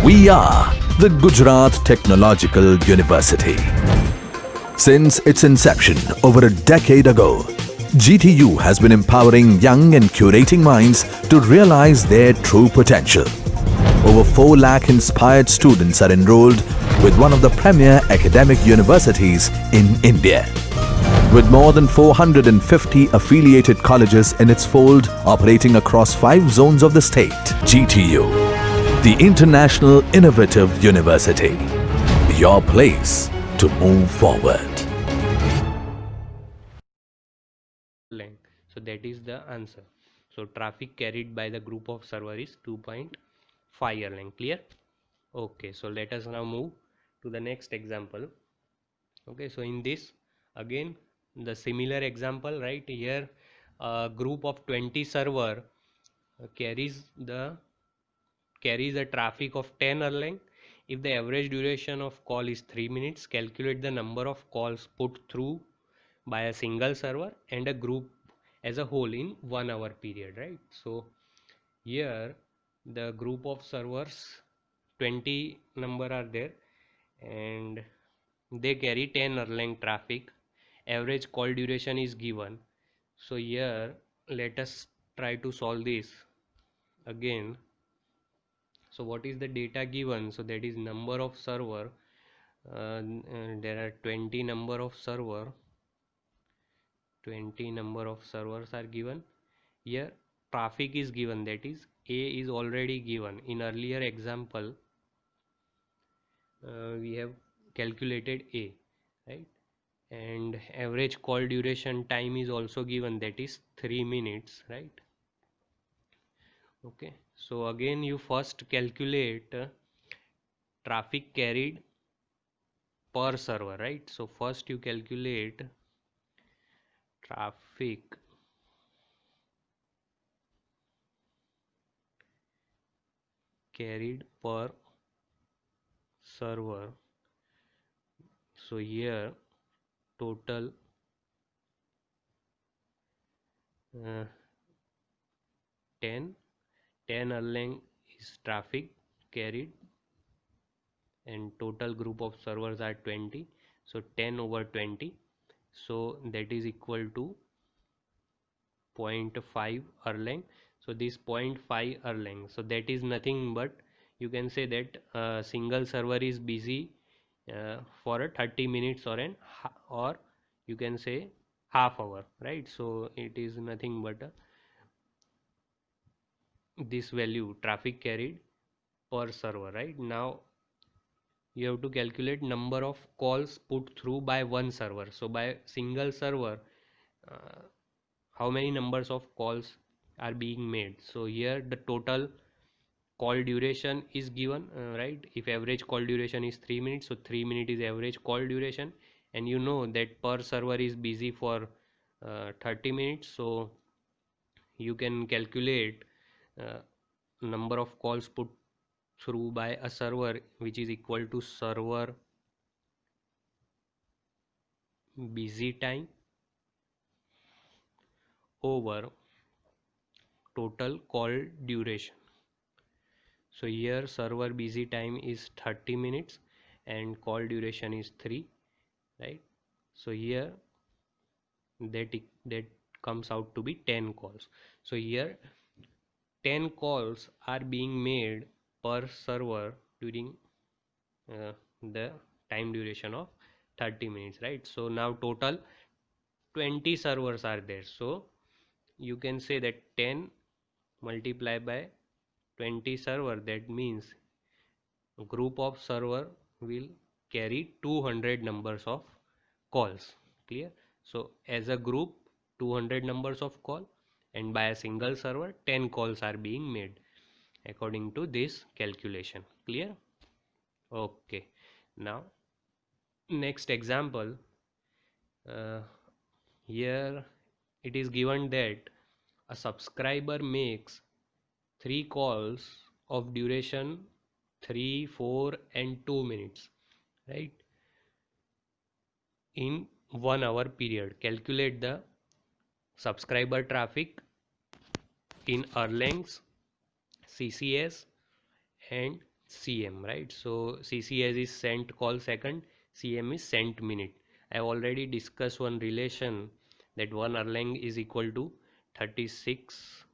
We are the Gujarat Technological University. Since its inception over a decade ago, GTU has been empowering young and curating minds to realize their true potential. Over 4 lakh inspired students are enrolled with one of the premier academic universities in India. With more than 450 affiliated colleges in its fold operating across 5 zones of the state, GTU, the International Innovative University, your place to move forward. Length. So that is the answer. So traffic carried by the group of server is 2.5 Erlang. Clear? Okay, so let us now move to the next example. Okay, so in this again the similar example, right? Here a group of 20 server carries a traffic of 10 Erlang. If the average duration of call is 3 minutes, calculate the number of calls put through by a single server and a group as a whole in 1 hour period, right? So here the group of servers 20 number are there and they carry 10 Erlang traffic. Average call duration is given. So here let us try to solve this again. So what is the data given? So that is number of server. There are 20 number of servers are given. Here traffic is given, that is A is already given. In earlier example we have calculated A, right? And average call duration time is also given, that is 3 minutes, right? Okay, so again you first calculate traffic carried per server, right? So first you calculate traffic carried per server. So here total 10 Erlang is traffic carried and total group of servers are 20, so 10 over 20, so that is equal to 0.5 Erlang. So this 0.5 Erlang, so that is nothing but you can say that a single server is busy for a 30 minutes or you can say half hour, right? So it is nothing but this value traffic carried per server, right? Now you have to calculate number of calls put through by one server. So by single server uh, how many numbers of calls are being made. So here the total call duration is given, right? If average call duration is 3 minutes, so 3 minutes is average call duration, and you know that per server is busy for 30 minutes, so you can calculate uh, number of calls put through by a server, which is equal to server busy time over total call duration. So here server busy time is 30 minutes and call duration is 3, right? So here that comes out to be 10 calls. So here 10 calls are being made per server during the time duration of 30 minutes, right? So now total 20 servers are there, so you can say that 10 multiplied by 20 server, that means a group of server will carry 200 numbers of calls. Clear? So as a group 200 numbers of call, and by a single server 10 calls are being made according to this calculation. Clear? Okay, now next example. uh, Here it is given that a subscriber makes 3 calls of duration 3, 4 and 2 minutes, right, in 1 hour period. Calculate the subscriber traffic in Erlang's, CCS and cm, right? So ccs is sent call second, cm is sent minute. I have already discussed one relation that 1 Erlang is equal to 36,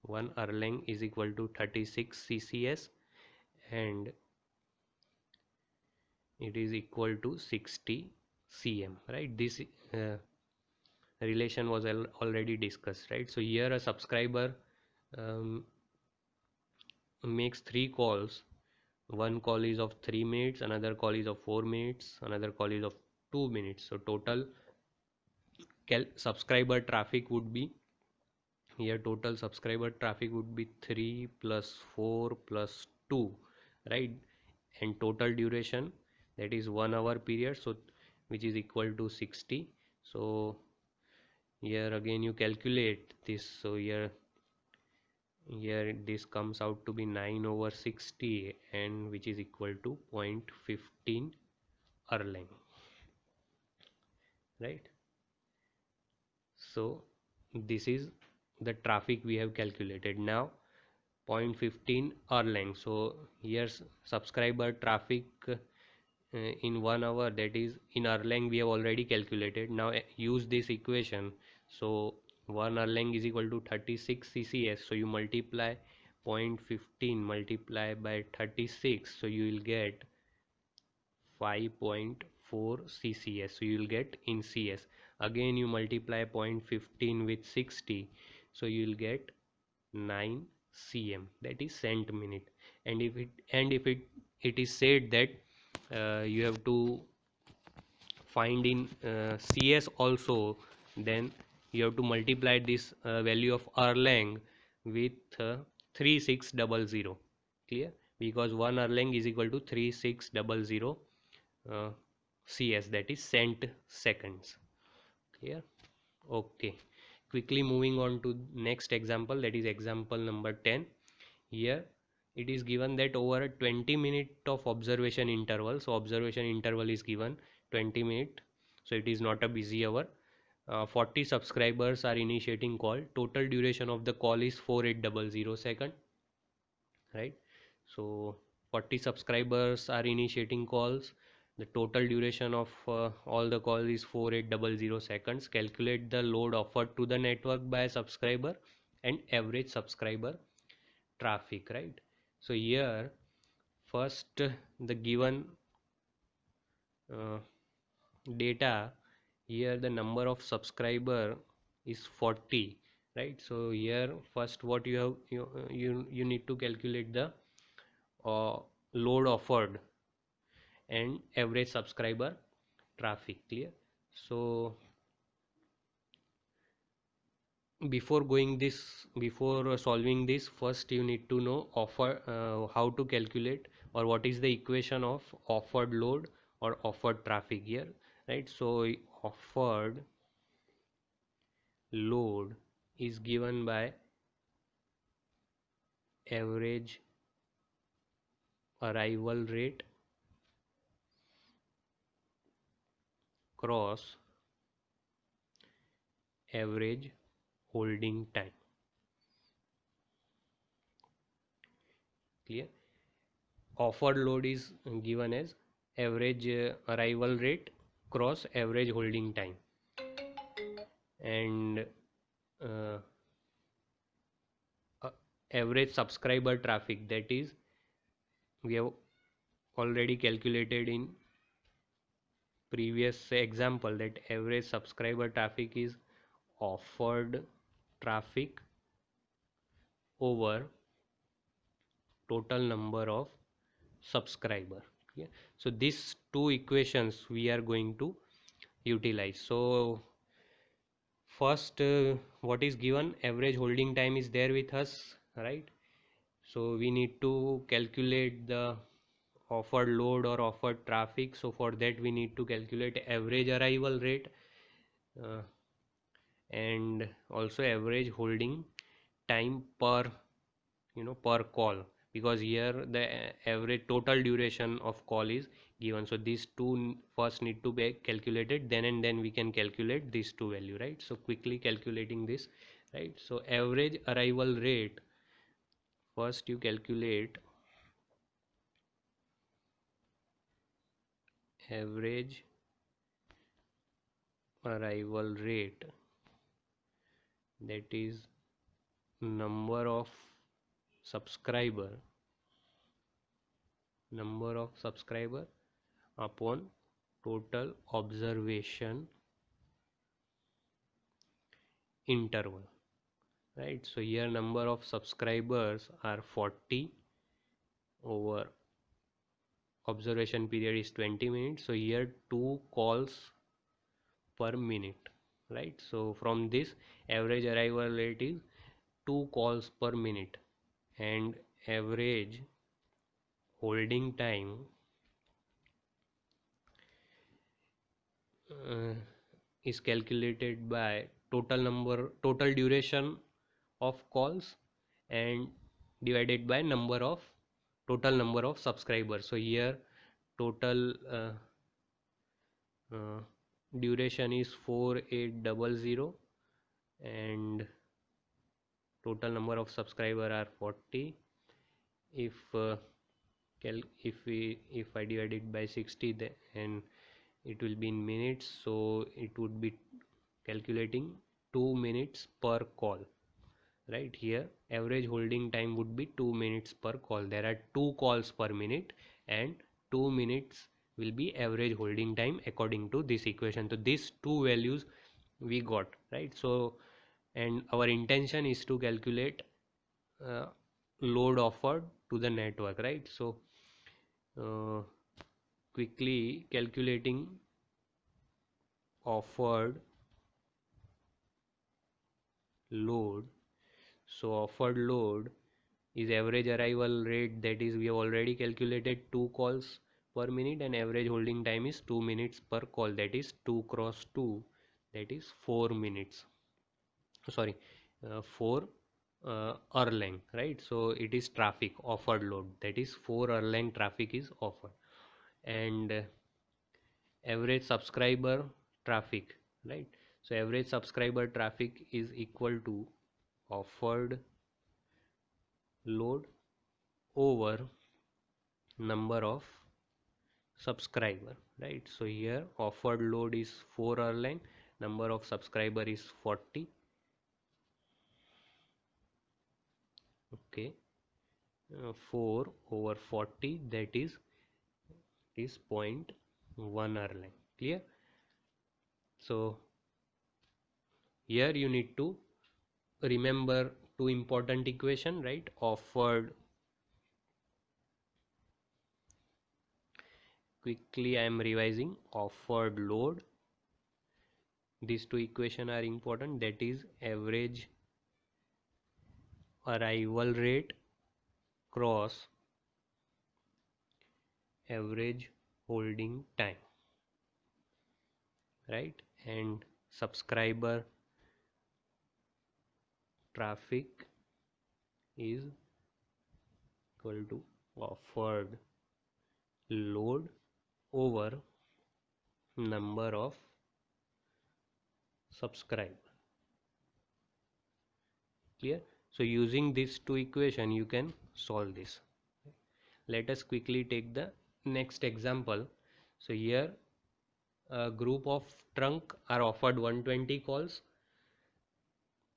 1 Erlang is equal to 36 ccs, and it is equal to 60 cm, right? This relation was already discussed, right? So here a subscriber um, makes 3 calls. One call is of 3 minutes, another call is of 4 minutes, another call is of 2 minutes. So total subscriber traffic would be, here total subscriber traffic would be 3 plus 4 plus 2, right? And total duration, that is 1 hour period, so which is equal to 60. So here again you calculate this, so here this comes out to be 9 over 60, and which is equal to 0.15 Erlang, right? So this is the traffic we have calculated. Now 0.15 Erlang. So here's subscriber traffic in 1 hour, that is in Erlang we have already calculated. Now use this equation. So 1 Erlang is equal to 36 ccs, so you multiply 0.15 multiply by 36, so you will get 5.4 ccs, so you will get in cs. Again you multiply 0.15 with 60, so you will get 9 cm, that is cent minute. And if it is said that you have to find in cs also, then you have to multiply this value of Erlang with 3600, clear? Because 1 Erlang is equal to 3600 cs, that is cent seconds, clear? Okay, quickly moving on to next example, that is example number 10. Here it is given that over a 20-minute of observation interval, so observation interval is given 20 minute, so it is not a busy hour. 40 subscribers are initiating call. Total duration of the call is 4800 second, right? So 40 subscribers are initiating calls. The total duration of all the calls is 4800 seconds. Calculate the load offered to the network by a subscriber and average subscriber traffic, right? So here first the given uh, data, here the number of subscriber is 40, right? So here first what you have, you need to calculate the uh, load offered and average subscriber traffic, clear? So before solving this, first you need to know offer how to calculate, or what is the equation of offered load or offered traffic here, right? So offered load is given by average arrival rate cross average holding time, clear? Offered load is given as average arrival rate cross average holding time, and uh, average subscriber traffic, that is we have already calculated in previous example, that average subscriber traffic is offered traffic over total number of subscriber, yeah? So these two equations we are going to utilize. So first what is given, average holding time is there with us, right? So we need to calculate the offered load or offered traffic. So for that we need to calculate average arrival rate uh, and also average holding time per, per call, because here the average total duration of call is given. So these two first need to be calculated, then and then we can calculate these two value, right? So quickly calculating this, right? So average arrival rate, first you calculate average arrival rate, that is number of subscriber upon total observation interval, right? So here number of subscribers are 40, over observation period is 20 minutes, so here 2 calls per minute, right? So from this, average arrival rate is 2 calls per minute, and average holding time is calculated by total duration of calls and divided by total number of subscribers. So here total duration is 4800 and total number of subscriber are 40. If if I divide it by 60, then it will be in minutes, so it would be calculating 2 minutes per call, right? Here average holding time would be 2 minutes per call. There are 2 calls per minute and 2 minutes will be average holding time according to this equation. So these two values we got, right? So, and our intention is to calculate uh, load offered to the network, right? So quickly calculating offered load. So offered load is average arrival rate, that is we have already calculated 2 calls per minute, and average holding time is 2 minutes per call, that is 2 cross 2, that is 4 minutes, sorry 4 Erlang, right? So it is traffic offered load, that is 4 Erlang traffic is offered, and average subscriber traffic, right? So average subscriber traffic is equal to offered load over number of subscriber, right? So here offered load is 4 Erlang, number of subscriber is 40, okay. 4 over 40, that is 0.1 Erlang, clear? So here you need to remember two important equation, right? Offered, quickly I am revising, offered load, these two equation are important, that is average arrival rate cross average holding time, right? And subscriber traffic is equal to offered load over number of subscriber, clear? So using these two equation you can solve this. Let us quickly take the next example. So here a group of trunk are offered 120 calls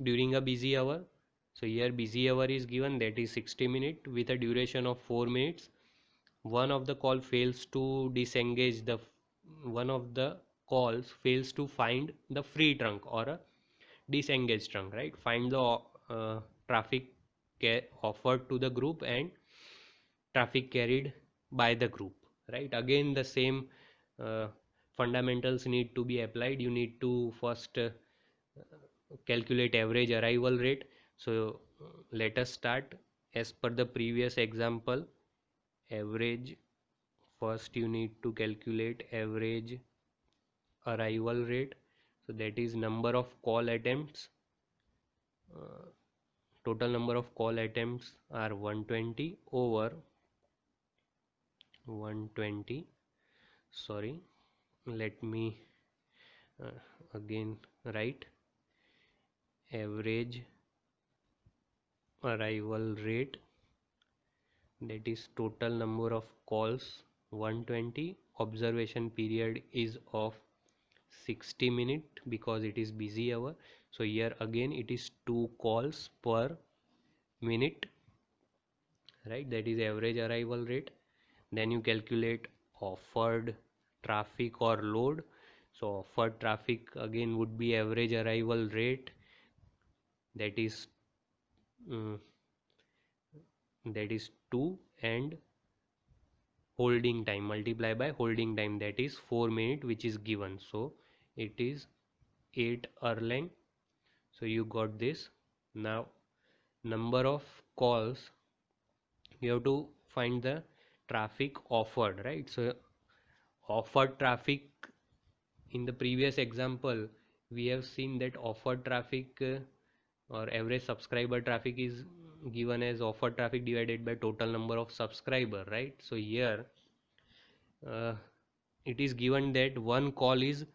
during a busy hour. So here busy hour is given, that is 60 minutes with a duration of 4 minutes. One of the call fails to disengage the one of the calls fails to find the free trunk or a disengaged trunk, right? Find the traffic offered to the group and traffic carried by the group, right? Again the same fundamentals need to be applied. You need to first calculate average arrival rate. So let us start as per the previous example. Average, first you need to calculate average arrival rate, so that is number of call attempts. Total number of call attempts are 120 over 120, sorry, let me again write average arrival rate, that is total number of calls 120. Observation period is of 60 minutes because it is busy hour. So here again it is 2 calls per minute, right? That is average arrival rate. Then you calculate offered traffic or load. So offered traffic again would be average arrival rate, that is mm, 2, and holding time multiply by holding time, that is 4 minutes, which is given. So it is 8 Erlang. So you got this. Now number of calls, you have to find the traffic offered, right? So offered traffic, in the previous example we have seen that offered traffic or average subscriber traffic is given as offered traffic divided by total number of subscriber, right? So here uh, it is given that one call is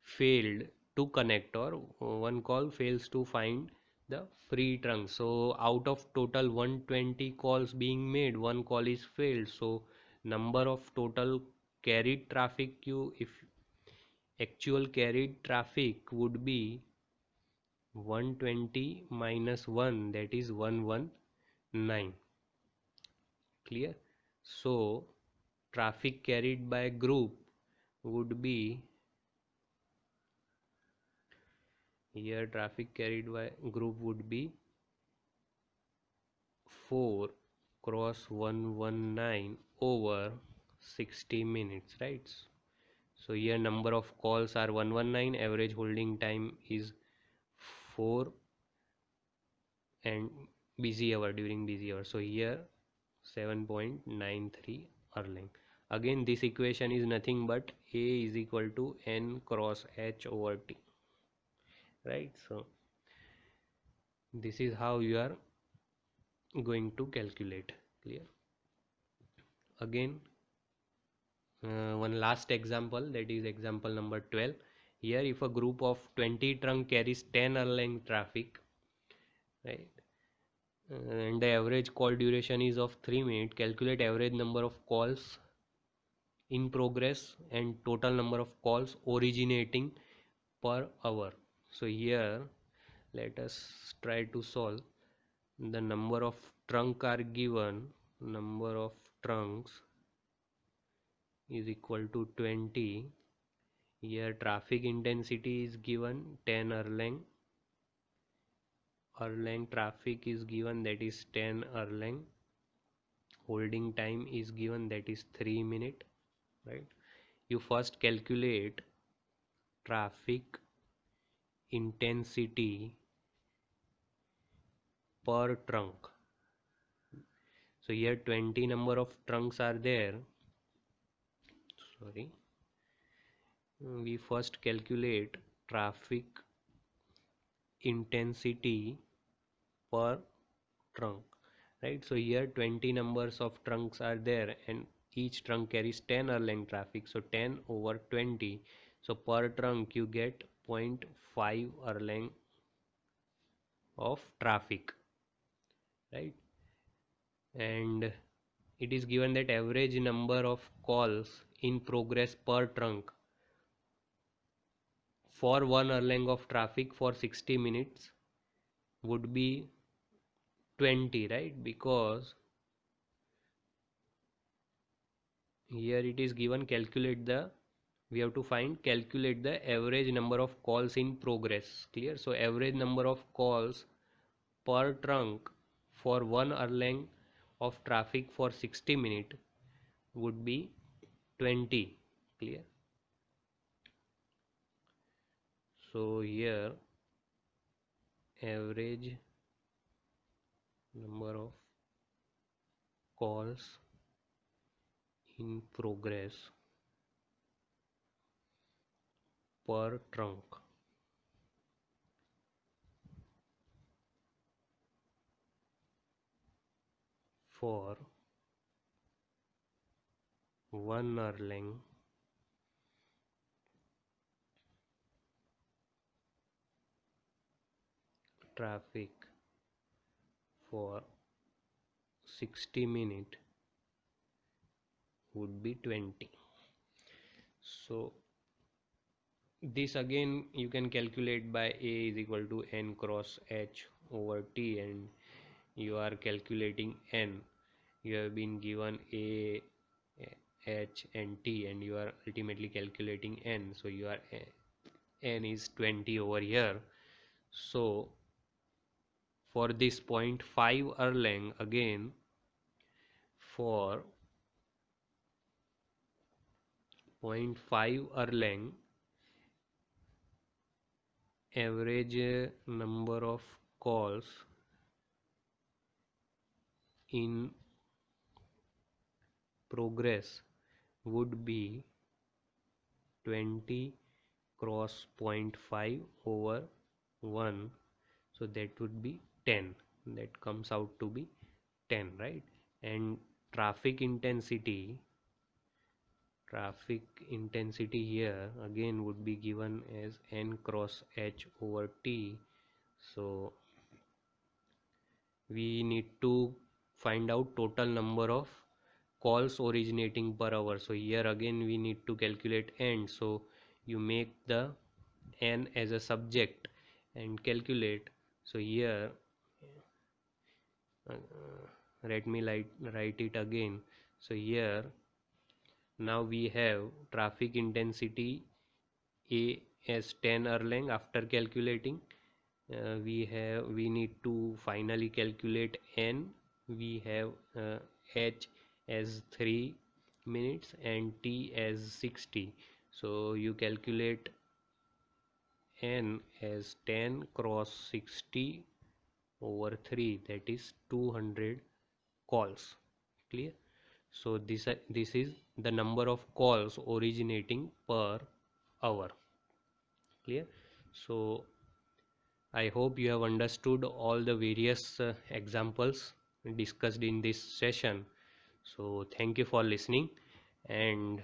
failed to connect, or one call fails to find the free trunk. So out of total 120 calls being made, one call is failed. So number of total carried traffic, you if actual carried traffic would be 120 minus 1, that is 119. Clear? So traffic carried by group would be, here traffic carried by group would be 4 cross 119 over 60 minutes, right? So here number of calls are 119, average holding time is 4, and busy hour, during busy hour, so here 7.93 Erlang. Again this equation is nothing but A is equal to N cross H over T, right? So this is how you are going to calculate. Clear? Again one last example, that is example number 12. Here if a group of 20 trunk carries 10 Erlang traffic, right, and the average call duration is of 3 minutes, calculate average number of calls in progress and total number of calls originating per hour. So here let us try to solve. The number of trunk are given, number of trunks is equal to 20. Here traffic intensity is given 10 Erlang. Erlang traffic is given, that is 10 Erlang. Holding time is given, that is 3 minutes, right? You first calculate traffic intensity per trunk. So here 20 number of trunks are there. Sorry, we first calculate traffic intensity per trunk, right? So here 20 numbers of trunks are there and each trunk carries 10 Erlang traffic, so 10 over 20, so per trunk you get 0.5 Erlang of traffic, right? And it is given that average number of calls in progress per trunk for 1 Erlang of traffic for 60 minutes would be 20, right? Because here it is given calculate the, we have to calculate the average number of calls in progress. Clear? So average number of calls per trunk for 1 Erlang of traffic for 60 minutes would be 20. Clear? So here average number of calls in progress per trunk for 1 Erlang traffic for 60 minutes would be 20. So this again you can calculate by A is equal to n cross h over t, and you are calculating n. You have been given A, h and t, and you are ultimately calculating n. So you are n is 20 over here. So for this 0.5 Erlang, again for 0.5 Erlang, average number of calls in progress would be 20 cross 0.5 over 1, so that would be 10. That comes out to be 10, right? And traffic intensity here again would be given as n cross h over t. So we need to find out total number of calls originating per hour. So here again we need to calculate n. So you make the n as a subject and calculate. So here let me write it again. So here now we have traffic intensity A as 10 Erlang. After calculating, we need to finally calculate n. We have h as 3 minutes and t as 60. So you calculate n as 10 cross 60 over 3, that is 200 calls. Clear? So this is the number of calls originating per hour. Clear? So I hope you have understood all the various examples discussed in this session. So thank you for listening, and